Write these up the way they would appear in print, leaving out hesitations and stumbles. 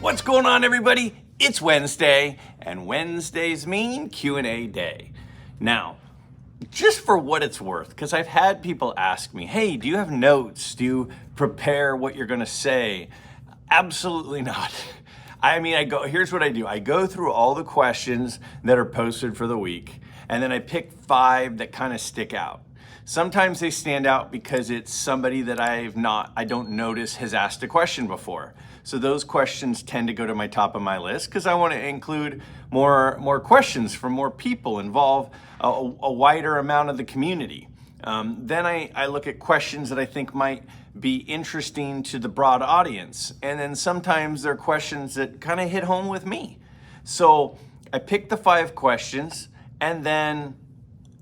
What's going on, everybody? It's Wednesday, and Wednesdays mean Q&A day. Now, just for what it's worth, because I've had people ask me, hey, do you have notes? Do you prepare what you're gonna say? Absolutely not. Here's what I do. I go through all the questions that are posted for the week, and then I pick 5 that kind of stick out. Sometimes they stand out because it's somebody that I don't notice has asked a question before. So those questions tend to go to my top of my list because I want to include more questions from more people, involve a wider amount of the community. Then I look at questions that I think might be interesting to the broad audience. And then sometimes they're questions that kind of hit home with me. So I pick the 5 questions and then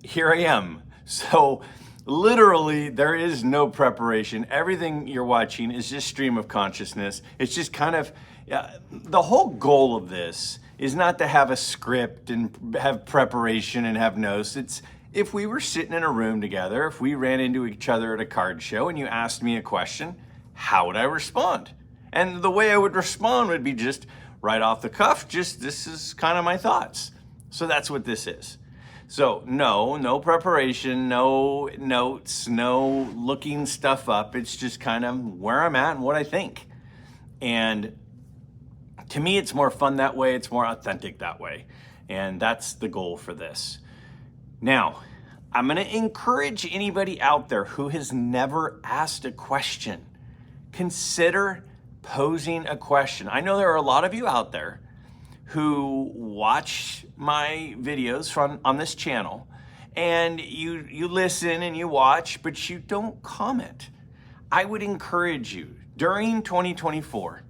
here I am. So literally there is no preparation. Everything you're watching is just stream of consciousness. It's just kind of, the whole goal of this is not to have a script and have preparation and have notes. It's if we were sitting in a room together, if we ran into each other at a card show and you asked me a question, how would I respond? And the way I would respond would be just right off the cuff, this is kind of my thoughts. So that's what this is. So no preparation, no notes, no looking stuff up. It's just kind of where I'm at and what I think. And to me, it's more fun that way. It's more authentic that way. And that's the goal for this. Now, I'm going to encourage anybody out there who has never asked a question, consider posing a question. I know there are a lot of you out there who watch my videos on this channel and you listen and you watch, but you don't comment. I would encourage you during 2024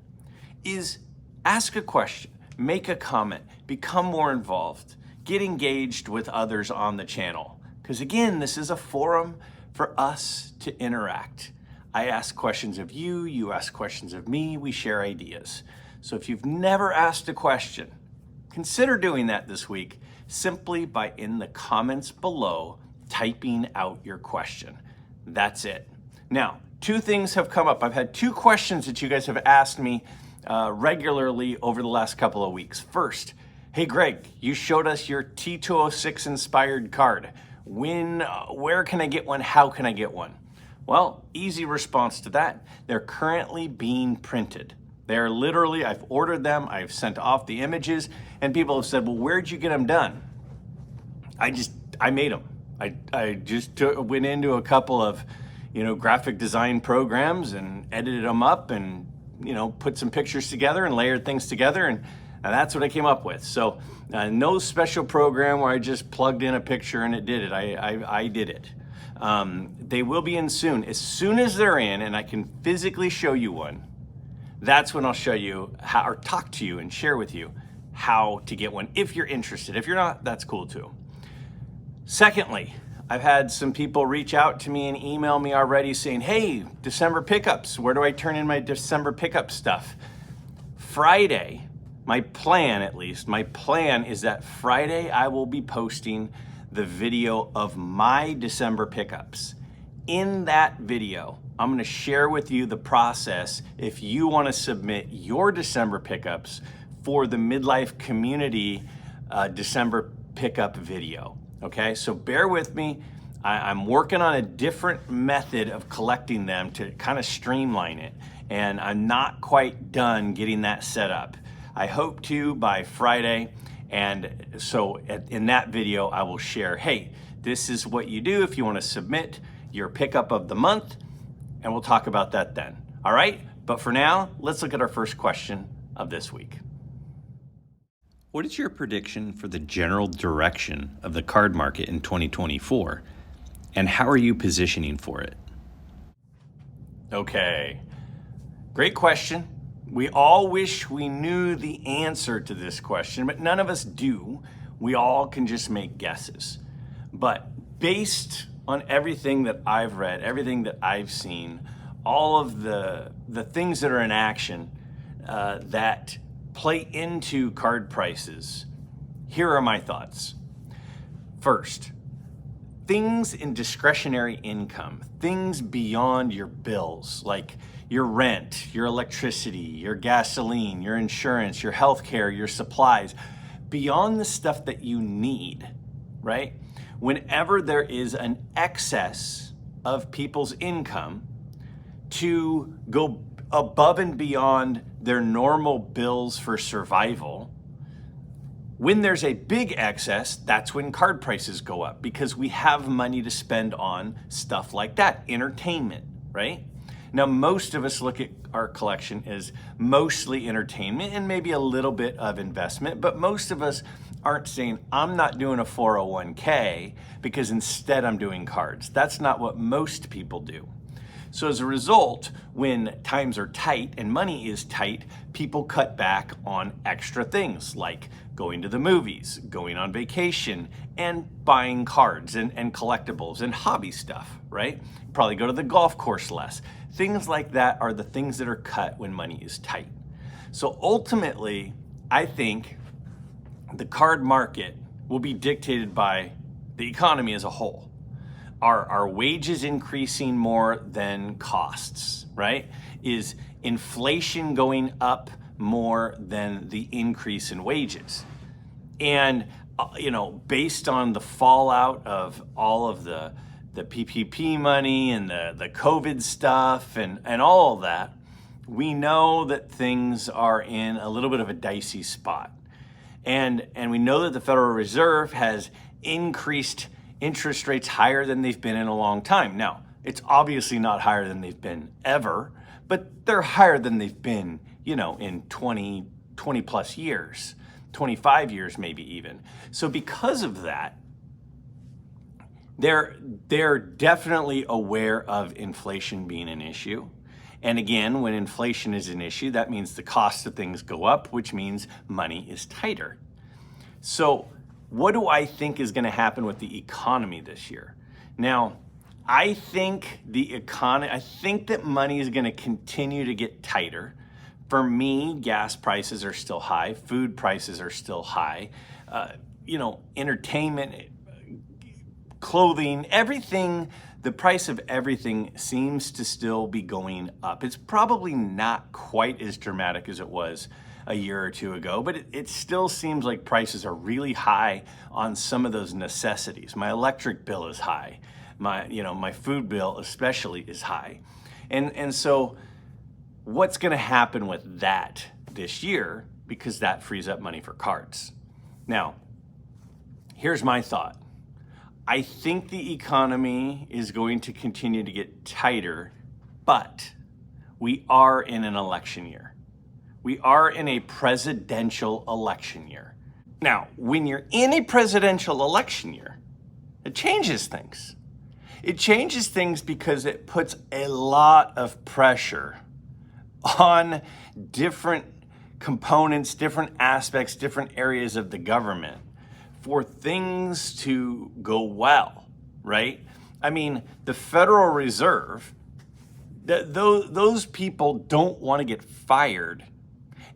is ask a question, make a comment, become more involved, get engaged with others on the channel. Because again, this is a forum for us to interact. I ask questions of you, you ask questions of me, we share ideas. So if you've never asked a question, consider doing that this week simply by in the comments below typing out your question. That's it. Now, 2 things have come up. I've had 2 questions that you guys have asked me regularly over the last couple of weeks. First, hey Greg, you showed us your T206 inspired card. Where can I get one? How can I get one? Well, easy response to that. They're currently being printed. They're literally, I've ordered them, I've sent off the images, and people have said, well, where'd you get them done? I made them. I just went into a couple of, graphic design programs and edited them up and, put some pictures together and layered things together, and that's what I came up with. So no special program where I just plugged in a picture and it did it. I did it. They will be in soon. As soon as they're in and I can physically show you one, that's when I'll show you how, or talk to you and share with you how to get one if you're interested. If you're not, that's cool too. Secondly, I've had some people reach out to me and email me already saying, hey, December pickups, where do I turn in my December pickup stuff? Friday, my plan is that Friday I will be posting the video of my December pickups. In that video, I'm gonna share with you the process if you wanna submit your December pickups for the Midlife Community December pickup video, okay? So bear with me. I'm working on a different method of collecting them to kind of streamline it, and I'm not quite done getting that set up. I hope to by Friday, and so in that video, I will share, hey, this is what you do if you wanna submit your pickup of the month, and we'll talk about that then. All right, but for now, let's look at our first question of this week. What is your prediction for the general direction of the card market in 2024, and how are you positioning for it? Okay, great question. We all wish we knew the answer to this question, but none of us do. We all can just make guesses. But based on everything that I've read, everything that I've seen, all of the things that are in action that play into card prices, here are my thoughts. First, things in discretionary income, things beyond your bills, like your rent, your electricity, your gasoline, your insurance, your healthcare, your supplies, beyond the stuff that you need, right? Whenever there is an excess of people's income to go above and beyond their normal bills for survival, when there's a big excess, that's when card prices go up because we have money to spend on stuff like that, entertainment, right? Now, most of us look at our collection as mostly entertainment and maybe a little bit of investment, but most of us aren't saying, I'm not doing a 401k because instead I'm doing cards. That's not what most people do. So as a result, when times are tight and money is tight, people cut back on extra things like going to the movies, going on vacation, and buying cards and collectibles and hobby stuff, right? Probably go to the golf course less. Things like that are the things that are cut when money is tight. So ultimately, I think the card market will be dictated by the economy as a whole. Are wages increasing more than costs, right? Is inflation going up more than the increase in wages? And, based on the fallout of all of the PPP money and the COVID stuff and all of that, we know that things are in a little bit of a dicey spot. And we know that the Federal Reserve has increased interest rates higher than they've been in a long time. Now, it's obviously not higher than they've been ever, but they're higher than they've been, in 20 plus years, 25 years maybe even. So because of that, they're definitely aware of inflation being an issue. And again, when inflation is an issue, that means the cost of things go up, which means money is tighter. So what do I think is going to happen with the economy this year? Now, I think that money is going to continue to get tighter. For me, gas prices are still high, food prices are still high, entertainment, clothing, everything, the price of everything seems to still be going up. It's probably not quite as dramatic as it was a year or two ago, but it still seems like prices are really high on some of those necessities. My electric bill is high. My food bill especially is high. And so what's going to happen with that this year? Because that frees up money for cards. Now, here's my thought. I think the economy is going to continue to get tighter, but we are in an election year. We are in a presidential election year. Now, when you're in a presidential election year, it changes things. It changes things because it puts a lot of pressure on different components, different aspects, different areas of the government for things to go well, right? I mean, the Federal Reserve, those people don't want to get fired.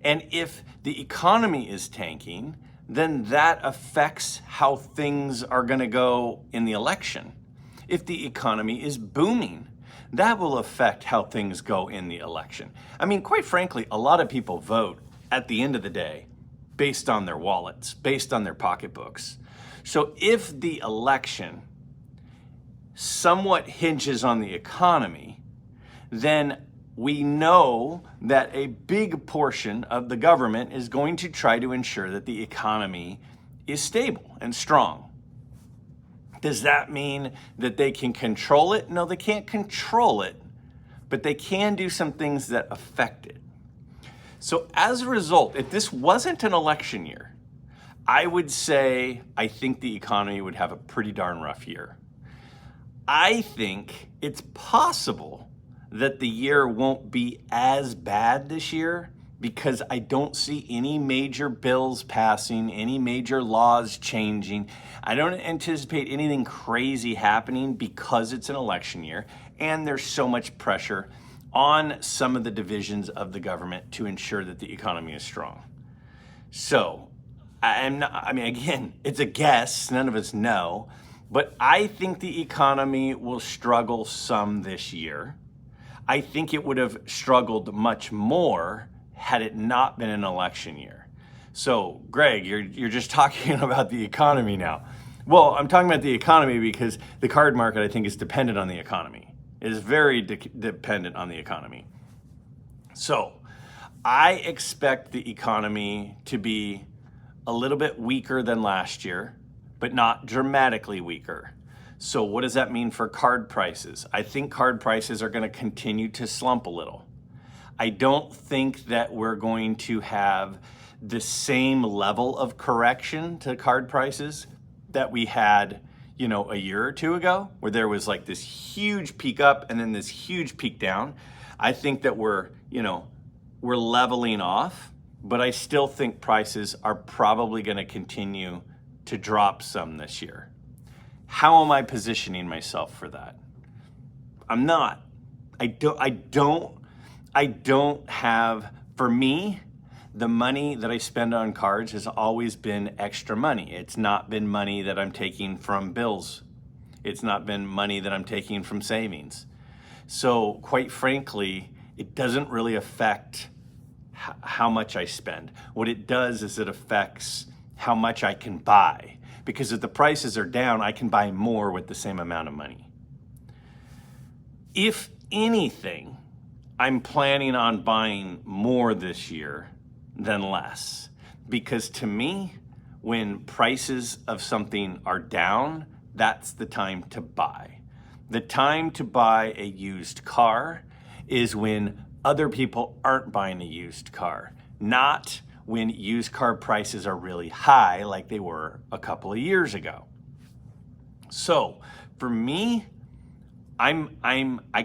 And if the economy is tanking, then that affects how things are going to go in the election. If the economy is booming, that will affect how things go in the election. I mean, quite frankly, a lot of people vote at the end of the day based on their wallets, based on their pocketbooks. So if the election somewhat hinges on the economy, then we know that a big portion of the government is going to try to ensure that the economy is stable and strong. Does that mean that they can control it? No, they can't control it, but they can do some things that affect it. So as a result, if this wasn't an election year, I would say I think the economy would have a pretty darn rough year. I think it's possible that the year won't be as bad this year because I don't see any major bills passing, any major laws changing. I don't anticipate anything crazy happening because it's an election year and there's so much pressure on some of the divisions of the government to ensure that the economy is strong. So, again, it's a guess, none of us know, but I think the economy will struggle some this year. I think it would have struggled much more had it not been an election year. So, Greg, you're just talking about the economy now. Well, I'm talking about the economy because the card market, I think, is dependent on the economy. It is very dependent on the economy. So, I expect the economy to be a little bit weaker than last year, but not dramatically weaker. So what does that mean for card prices? I think card prices are going to continue to slump a little. I don't think that we're going to have the same level of correction to card prices that we had, a year or two ago, where there was like this huge peak up and then this huge peak down. I think that we're leveling off, but I still think prices are probably going to continue to drop some this year. How am I positioning myself for that? I'm not. I don't have, for me, the money that I spend on cards has always been extra money. It's not been money that I'm taking from bills. It's not been money that I'm taking from savings. So quite frankly, it doesn't really affect how much I spend. What it does is it affects how much I can buy. Because if the prices are down, I can buy more with the same amount of money. If anything, I'm planning on buying more this year than less. Because to me, when prices of something are down, that's the time to buy. The time to buy a used car is when other people aren't buying a used car, not when used car prices are really high like they were a couple of years ago. So for me, I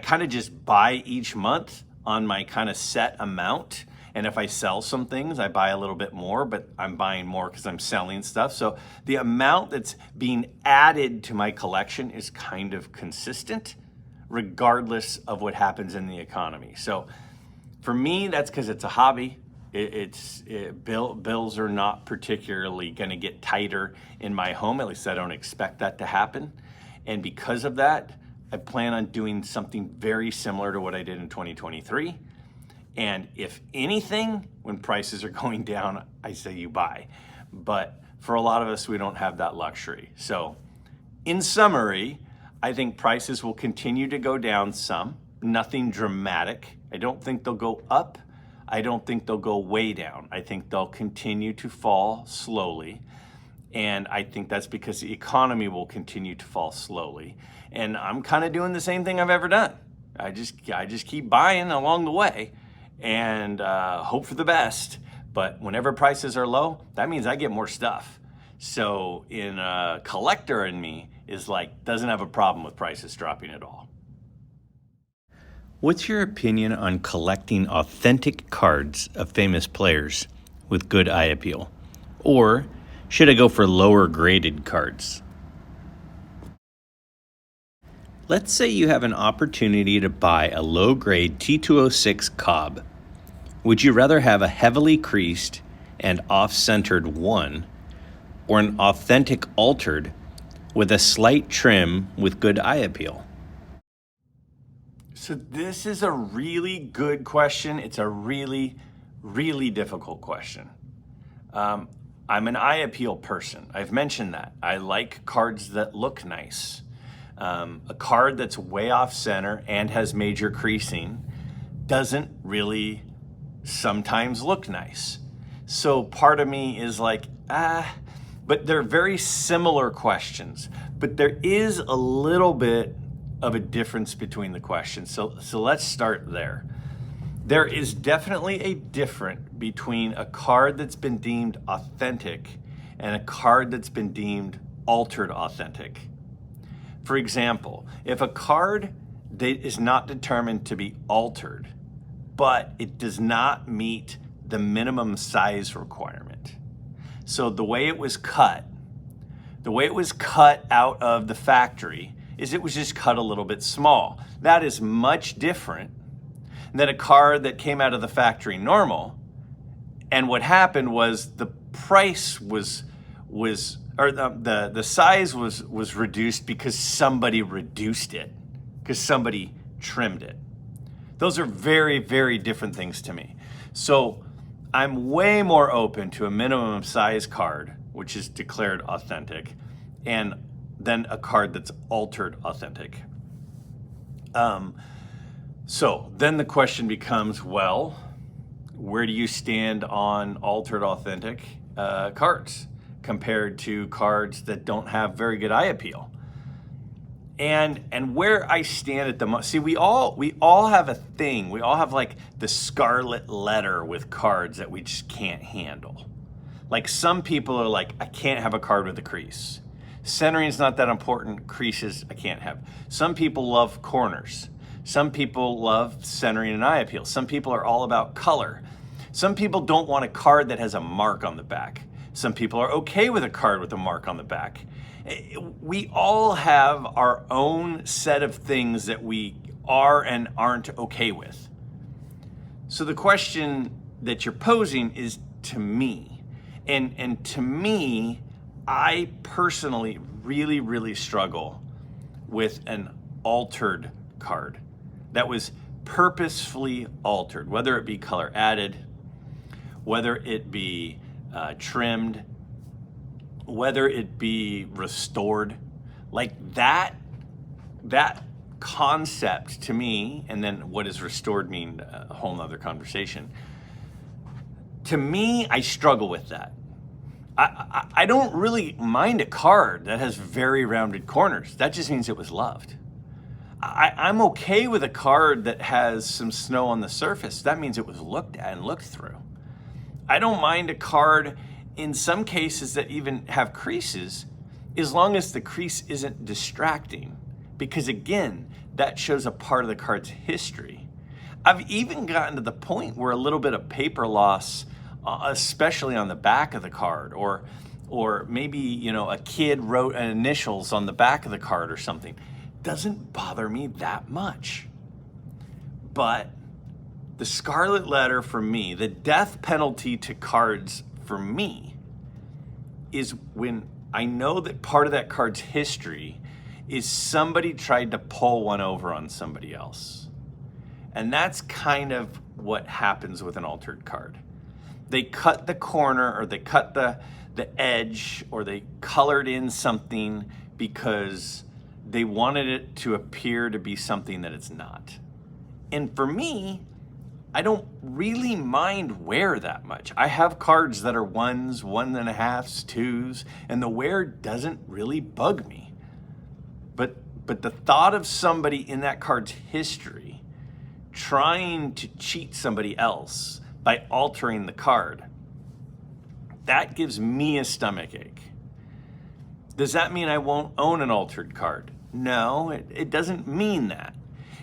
kind of just buy each month on my kind of set amount. And if I sell some things, I buy a little bit more, but I'm buying more because I'm selling stuff. So the amount that's being added to my collection is kind of consistent, regardless of what happens in the economy. So for me, that's because it's a hobby. Bills are not particularly going to get tighter in my home. At least I don't expect that to happen. And because of that, I plan on doing something very similar to what I did in 2023. And if anything, when prices are going down, I say you buy. But for a lot of us, we don't have that luxury. So in summary, I think prices will continue to go down some, nothing dramatic. I don't think they'll go up. I don't think they'll go way down. I think they'll continue to fall slowly. And I think that's because the economy will continue to fall slowly. And I'm kind of doing the same thing I've ever done. I just keep buying along the way and hope for the best. But whenever prices are low, that means I get more stuff. So a collector in me is doesn't have a problem with prices dropping at all. What's your opinion on collecting authentic cards of famous players with good eye appeal? Or should I go for lower graded cards? Let's say you have an opportunity to buy a low-grade T206 Cobb. Would you rather have a heavily creased and off-centered one or an authentic altered with a slight trim with good eye appeal? So this is a really good question. It's a really, really difficult question. I'm an eye appeal person. I've mentioned that. I like cards that look nice. A card that's way off center and has major creasing doesn't really sometimes look nice. So part of me is but they're very similar questions. But there is a little bit of a difference between the questions. So let's start there. There is definitely a difference between a card that's been deemed authentic and a card that's been deemed altered authentic. For example, if a card that is not determined to be altered, but it does not meet the minimum size requirement. So the way it was cut out of the factory is it was just cut a little bit small. That is much different than a card that came out of the factory normal. And what happened was the price the size was reduced because somebody reduced it, because somebody trimmed it. Those are very, very different things to me. So I'm way more open to a minimum size card, which is declared authentic, and then a card that's altered authentic. So then the question becomes, well, where do you stand on altered authentic cards compared to cards that don't have very good eye appeal? And where I stand at the moment, see, we all have a thing. We all have like the scarlet letter with cards that we just can't handle. Like some people are like, I can't have a card with a crease. Centering is not that important. Creases, I can't have. Some people love corners. Some people love centering and eye appeal. Some people are all about color. Some people don't want a card that has a mark on the back. Some people are okay with a card with a mark on the back. We all have our own set of things that we are and aren't okay with. So the question that you're posing is to me. And to me, I personally really, really struggle with an altered card that was purposefully altered, whether it be color added, whether it be trimmed, whether it be restored. Like that concept to me, and then what does restored mean, a whole nother conversation. To me, I struggle with that. I don't really mind a card that has very rounded corners. That just means it was loved. I'm okay with a card that has some snow on the surface. That means it was looked at and looked through. I don't mind a card in some cases that even have creases, as long as the crease isn't distracting. Because again, that shows a part of the card's history. I've even gotten to the point where a little bit of paper loss, especially on the back of the card, or maybe, a kid wrote initials on the back of the card or something, doesn't bother me that much. But the scarlet letter for me, the death penalty to cards for me, is when I know that part of that card's history is somebody tried to pull one over on somebody else. And that's kind of what happens with an altered card. They cut the corner, or they cut the edge, or they colored in something because they wanted it to appear to be something that it's not. And for me, I don't really mind wear that much. I have cards that are 1s, 1.5s, 2s, and the wear doesn't really bug me. But the thought of somebody in that card's history trying to cheat somebody else by altering the card, that gives me a stomach ache. Does that mean I won't own an altered card? No, it doesn't mean that.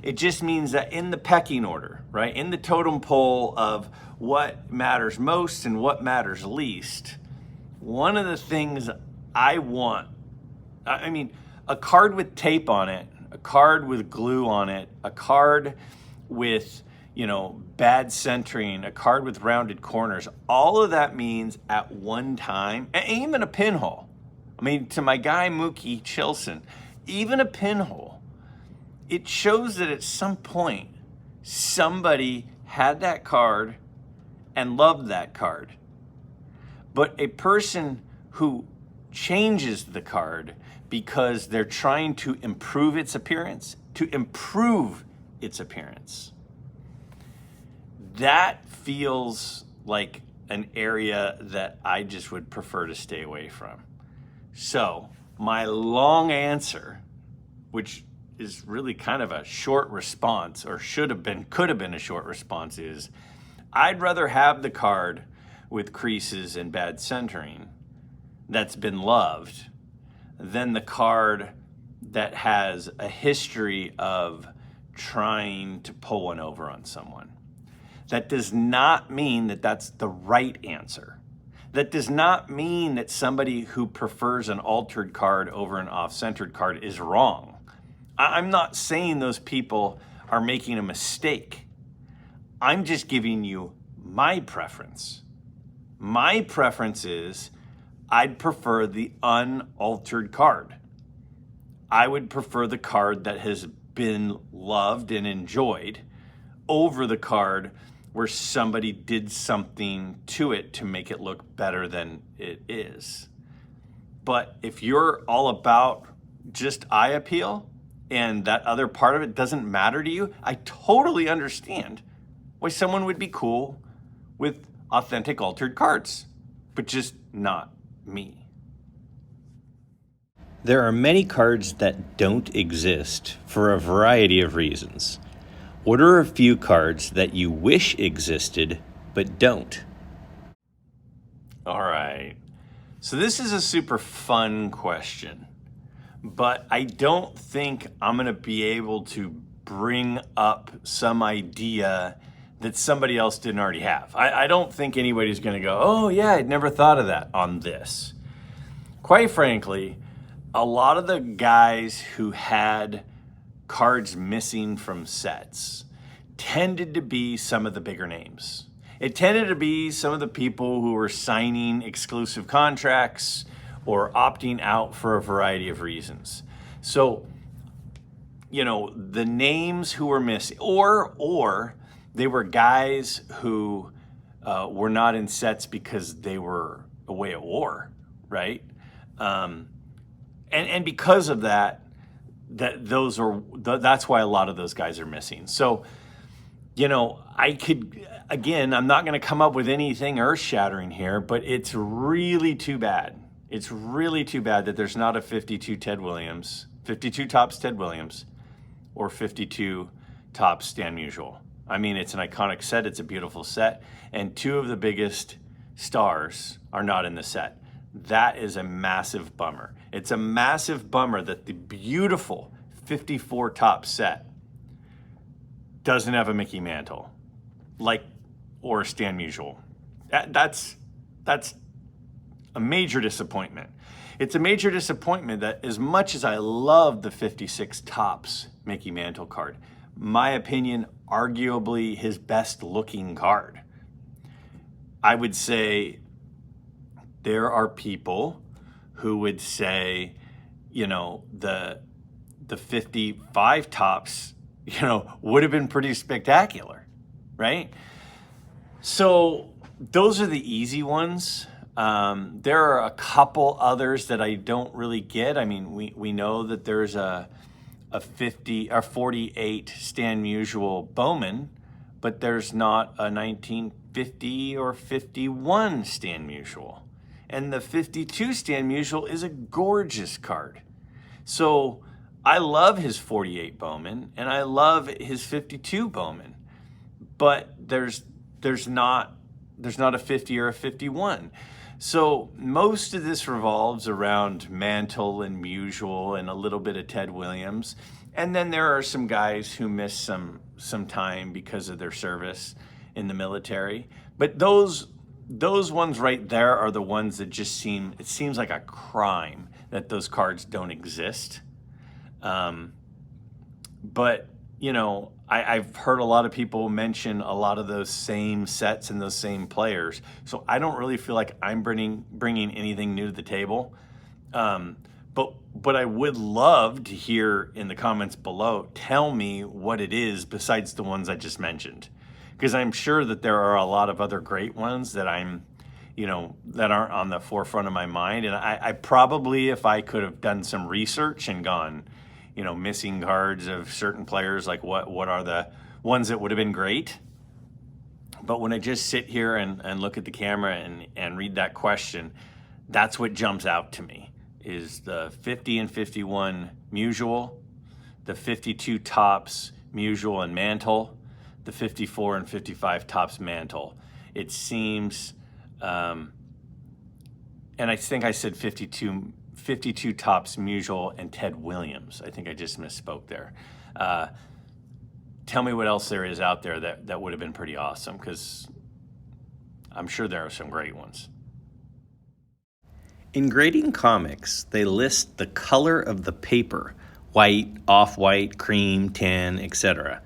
It just means that in the pecking order, right, in the totem pole of what matters most and what matters least, one of the things I want, I mean, a card with tape on it, a card with glue on it, a card with, bad centering, a card with rounded corners, all of that means at one time, and even a pinhole. I mean, to my guy, Mookie Chilson, even a pinhole, it shows that at some point, somebody had that card and loved that card. But a person who changes the card because they're trying to improve its appearance, that feels like an area that I just would prefer to stay away from. So my long answer, which is really kind of a short response, or could have been a short response, is I'd rather have the card with creases and bad centering that's been loved than the card that has a history of trying to pull one over on someone. That does not mean that that's the right answer. That does not mean that somebody who prefers an altered card over an off-centered card is wrong. I'm not saying those people are making a mistake. I'm just giving you my preference. My preference is I'd prefer the unaltered card. I would prefer the card that has been loved and enjoyed over the card where somebody did something to it to make it look better than it is. But if you're all about just eye appeal and that other part of it doesn't matter to you, I totally understand why someone would be cool with authentic altered cards, but just not me. There are many cards that don't exist for a variety of reasons. What are a few cards that you wish existed but don't? All right. So this is a super fun question, but I don't think I'm going to be able to bring up some idea that somebody else didn't already have. I don't think anybody's going to go, oh yeah, I'd never thought of that on this. Quite frankly, a lot of the guys who had cards missing from sets tended to be some of the bigger names. It tended to be some of the people who were signing exclusive contracts or opting out for a variety of reasons. So, you know, the names who were missing, or they were guys who were not in sets because they were away at war, right? And because of that, that's why a lot of those guys are missing. So, you know, I'm not going to come up with anything earth-shattering here, but it's really too bad. It's really too bad that there's not a 52 tops Ted Williams, or 52 tops Stan Musial. I mean, it's an iconic set. It's a beautiful set. And two of the biggest stars are not in the set. That is a massive bummer. It's a massive bummer that the beautiful 54 top set doesn't have a Mickey Mantle, or Stan Musial. That's a major disappointment. It's a major disappointment that as much as I love the 56 tops Mickey Mantle card, my opinion, arguably his best looking card, I would say there are people who would say, you know, the 55 tops, you know, would have been pretty spectacular, right? So those are the easy ones. There are a couple others that I don't really get. I mean, we know that there's a 50 or 48 Stan Musial Bowman, but there's not a 1950 or 51 Stan Musial. And the 52 Stan Musial is a gorgeous card. So I love his 48 Bowman and I love his 52 Bowman, but there's not a 50 or a 51. So most of this revolves around Mantle and Musial and a little bit of Ted Williams. And then there are some guys who miss some time because of their service in the military. But those ones right there are the ones that just it seems like a crime that those cards don't exist. But, you know, I've heard a lot of people mention a lot of those same sets and those same players. So I don't really feel like I'm bringing anything new to the table. But I would love to hear in the comments below, tell me what it is besides the ones I just mentioned. Because I'm sure that there are a lot of other great ones that that aren't on the forefront of my mind. And I probably, if I could have done some research and gone, you know, missing cards of certain players, like what are the ones that would have been great. But when I just sit here and look at the camera and read that question, that's what jumps out to me, is the 50 and 51 Musial, the 52 tops Musial and Mantle, the 54 and 55 tops Mantle. It seems, and I think I said 52 tops Musial and Ted Williams. I think I just misspoke there. Tell me what else there is out there that would have been pretty awesome, because I'm sure there are some great ones. In grading comics, they list the color of the paper: white, off-white, cream, tan, etc.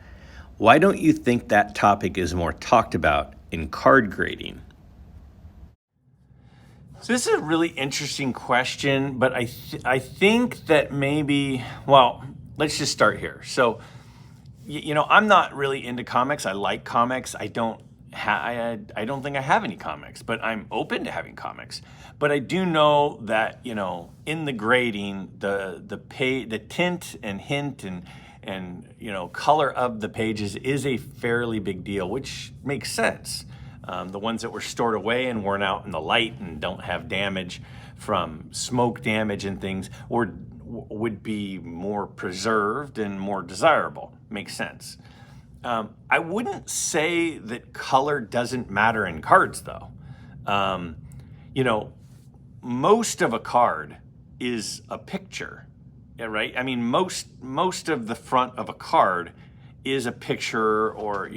Why don't you think that topic is more talked about in card grading? So this is a really interesting question, but I think that maybe, well, let's just start here. So I'm not really into comics. I like comics. I don't think I have any comics, but I'm open to having comics. But I do know that, in the grading, the tint and hint and color of the pages is a fairly big deal, which makes sense. The ones that were stored away and worn out in the light and don't have damage from smoke damage and things would be more preserved and more desirable. Makes sense. I wouldn't say that color doesn't matter in cards, though. Most of a card is a picture, yeah, right? I mean, most of the front of a card is a picture or,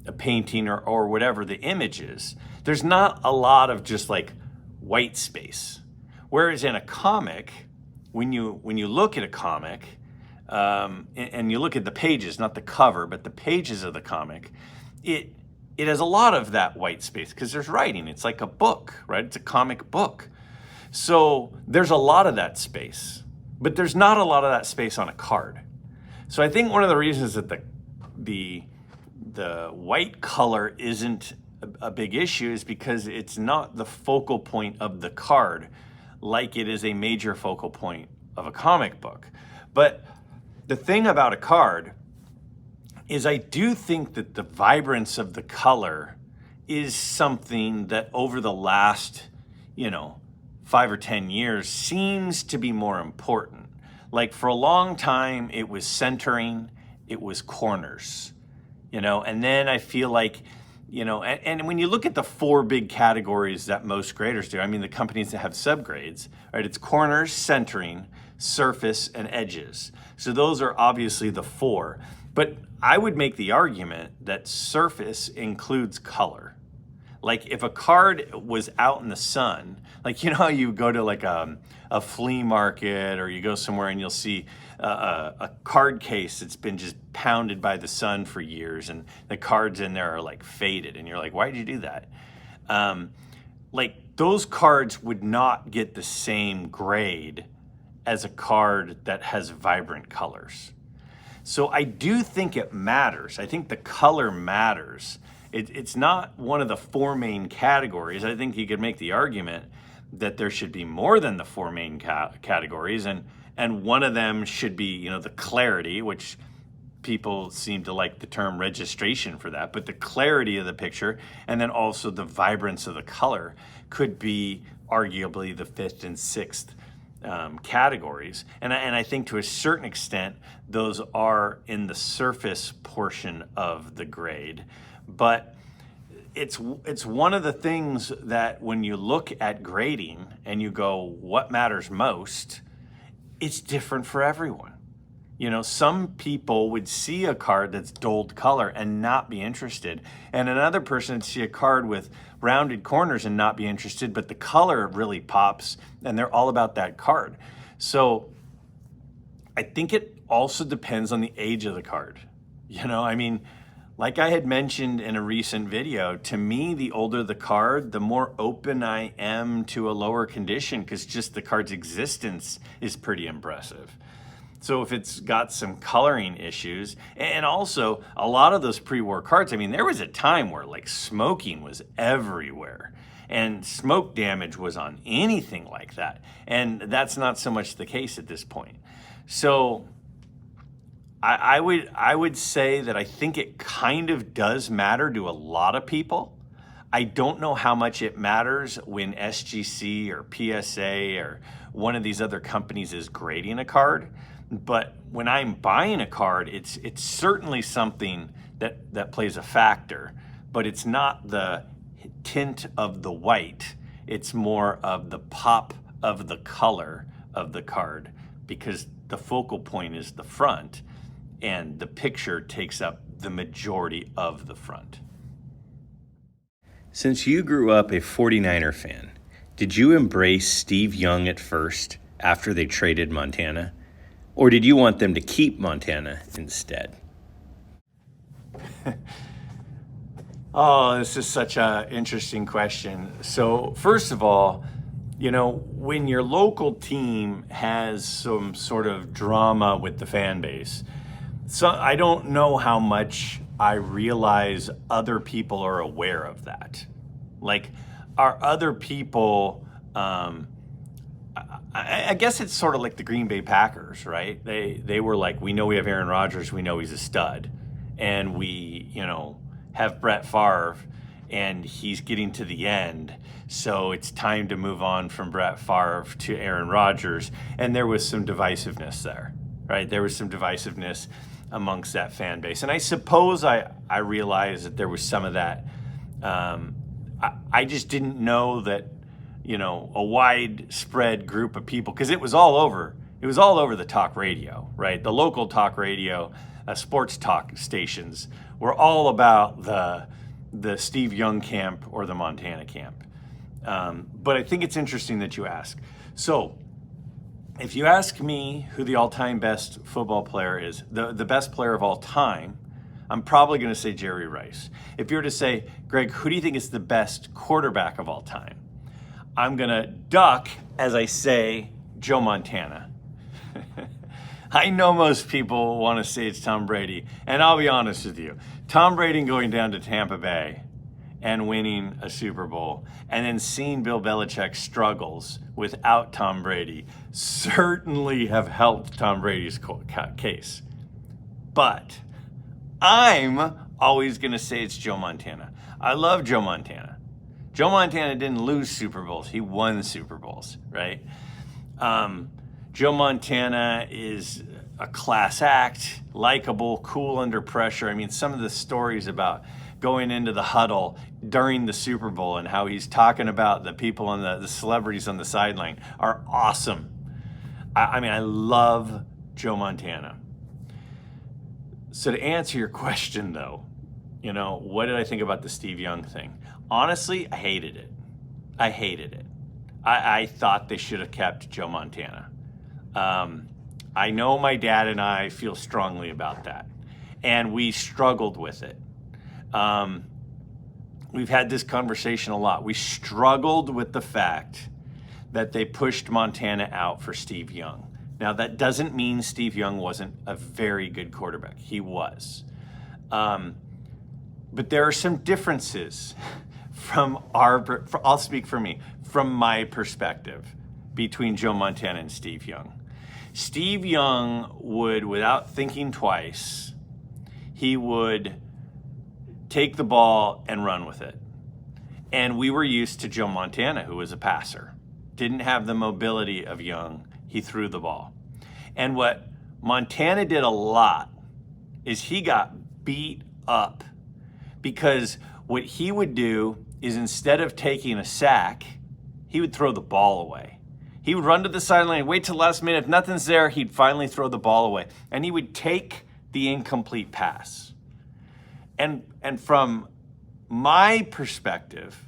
a painting or whatever the image is. There's not a lot of just like white space. Whereas in a comic, when you look at a comic, and you look at the pages, not the cover, but the pages of the comic, it has a lot of that white space because there's writing. It's like a book, right? It's a comic book. So there's a lot of that space, but there's not a lot of that space on a card. So I think one of the reasons that the white color isn't a big issue is because it's not the focal point of the card like it is a major focal point of a comic book. But the thing about a card is I do think that the vibrance of the color is something that over the last, 5 or 10 years seems to be more important. Like for a long time, it was centering, it was corners, and then I feel like, and when you look at the 4 big categories that most graders do, I mean, the companies that have subgrades, right? It's corners, centering, surface, and edges. So those are obviously the 4. But I would make the argument that surface includes color. Like if a card was out in the sun, like how you go to like a flea market or you go somewhere and you'll see a card case that's been just pounded by the sun for years and the cards in there are like faded and you're like, why did you do that? Like those cards would not get the same grade as a card that has vibrant colors. So I do think it matters. I think the color matters. It's not one of the 4 main categories. I think you could make the argument that there should be more than the 4 main categories, and one of them should be, the clarity, which people seem to like the term registration for that, but the clarity of the picture and then also the vibrance of the color could be arguably the 5th and 6th categories. And I think to a certain extent, those are in the surface portion of the grade. But it's one of the things that when you look at grading and you go, what matters most, it's different for everyone. Some people would see a card that's dulled color and not be interested. And another person would see a card with rounded corners and not be interested, but the color really pops and they're all about that card. So I think it also depends on the age of the card. Like I had mentioned in a recent video, to me, the older the card, the more open I am to a lower condition because just the card's existence is pretty impressive. So if it's got some coloring issues, and also a lot of those pre-war cards, there was a time where like smoking was everywhere and smoke damage was on anything like that. And that's not so much the case at this point. So I would say that I think it kind of does matter to a lot of people. I don't know how much it matters when SGC or PSA or one of these other companies is grading a card. But when I'm buying a card, it's certainly something that plays a factor, but it's not the tint of the white. It's more of the pop of the color of the card because the focal point is the front and the picture takes up the majority of the front. Since you grew up a 49er fan, did you embrace Steve Young at first after they traded Montana? Or did you want them to keep Montana instead? Oh, this is such an interesting question. So first of all, when your local team has some sort of drama with the fan base, So I don't know how much I realize other people are aware of that. Like, are other people, I guess it's sort of like the Green Bay Packers, right? They were like, we know we have Aaron Rodgers, we know he's a stud. And we, have Brett Favre, and he's getting to the end. So it's time to move on from Brett Favre to Aaron Rodgers. And there was some divisiveness there, right? There was some divisiveness amongst that fan base. And I suppose I realized that there was some of that. I just didn't know that, a widespread group of people, because it was all over the talk radio, right? The local talk radio, sports talk stations were all about the Steve Young camp or the Montana camp. But I think it's interesting that you ask. So if you ask me who the all-time best football player is, the best player of all time, I'm probably going to say Jerry Rice. If you were to say, Greg, who do you think is the best quarterback of all time? I'm going to duck as I say Joe Montana. I know most people want to say it's Tom Brady, and I'll be honest with you. Tom Brady going down to Tampa Bay and winning a Super Bowl, and then seeing Bill Belichick's struggles without Tom Brady certainly have helped Tom Brady's case. But I'm always going to say it's Joe Montana. I love Joe Montana. Joe Montana didn't lose Super Bowls. He won Super Bowls, right? Joe Montana is a class act, likable, cool under pressure. I mean, some of the stories about going into the huddle during the Super Bowl and how he's talking about the people on the celebrities on the sideline are awesome. I love Joe Montana. So to answer your question, though, what did I think about the Steve Young thing? Honestly, I hated it. I thought they should have kept Joe Montana. I know my dad and I feel strongly about that, and we struggled with it. We've had this conversation a lot. We struggled with the fact that they pushed Montana out for Steve Young. Now, that doesn't mean Steve Young wasn't a very good quarterback. He was. But there are some differences I'll speak for me, from my perspective, between Joe Montana and Steve Young. Steve Young would, without thinking twice, he would take the ball and run with it. And we were used to Joe Montana, who was a passer. Didn't have the mobility of Young. He threw the ball. And what Montana did a lot is he got beat up, because what he would do is, instead of taking a sack, he would throw the ball away. He would run to the sideline, wait till the last minute. If nothing's there, he'd finally throw the ball away. And he would take the incomplete pass. And from my perspective,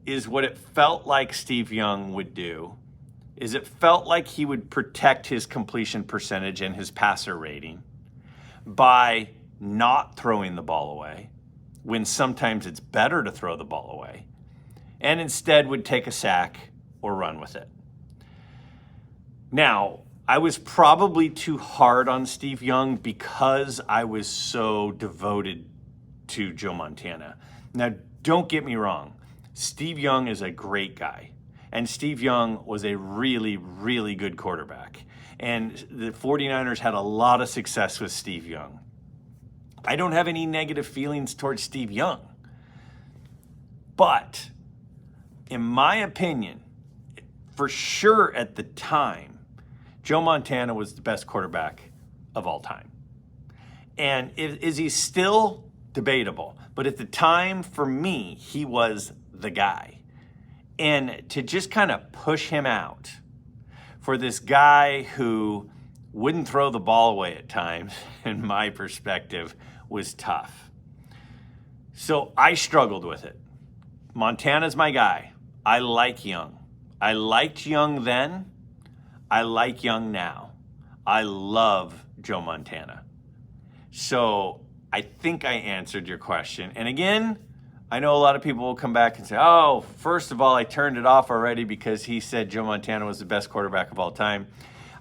is what it felt like Steve Young would do is it felt like he would protect his completion percentage and his passer rating by not throwing the ball away, when sometimes it's better to throw the ball away, and instead would take a sack or run with it. Now, I was probably too hard on Steve Young because I was so devoted to Joe Montana. Now, don't get me wrong. Steve Young is a great guy. And Steve Young was a really, really good quarterback. And the 49ers had a lot of success with Steve Young. I don't have any negative feelings towards Steve Young. But in my opinion, for sure at the time, Joe Montana was the best quarterback of all time. And is he still debatable? But at the time, for me, he was the guy. And to just kind of push him out for this guy who wouldn't throw the ball away at times, in my perspective, was tough. So I struggled with it. Montana's my guy. I like Young. I liked Young then. I like Young now. I love Joe Montana. So I think I answered your question. And again, I know a lot of people will come back and say, oh, first of all, I turned it off already because he said Joe Montana was the best quarterback of all time.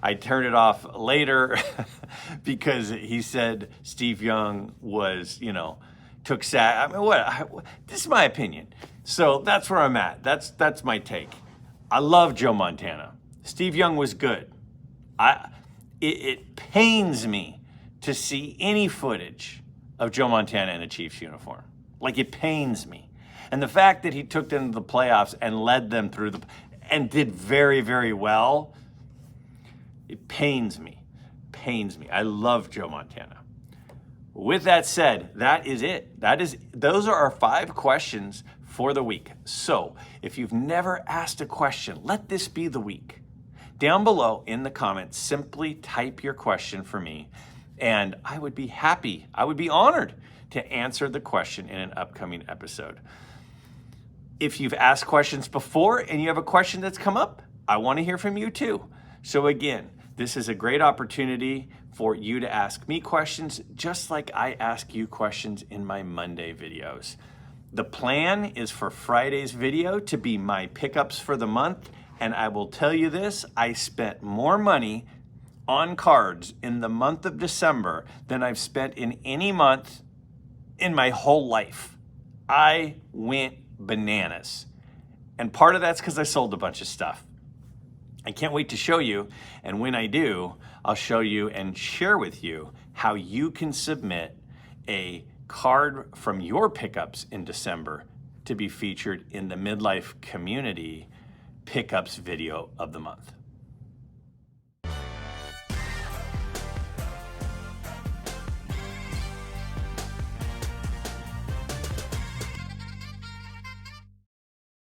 I turned it off later because he said Steve Young was, took I mean, this is my opinion. So that's where I'm at. That's my take. I love Joe Montana. Steve Young was good. It pains me to see any footage of Joe Montana in a Chiefs uniform. Like, it pains me. And the fact that he took them to the playoffs and led them through and did very, very well, it pains me. Pains me. I love Joe Montana. With that said, that is it. Those are our 5 questions for the week. So if you've never asked a question, let this be the week. Down below in the comments, simply type your question for me, and I would be happy, I would be honored to answer the question in an upcoming episode. If you've asked questions before and you have a question that's come up, I want to hear from you too. So again, this is a great opportunity for you to ask me questions just like I ask you questions in my Monday videos. The plan is for Friday's video to be my pickups for the month, and I will tell you this, I spent more money on cards in the month of December than I've spent in any month in my whole life. I went bananas. And part of that's because I sold a bunch of stuff. I can't wait to show you, and when I do, I'll show you and share with you how you can submit a card from your pickups in December to be featured in the Midlife Community Pickups video of the month.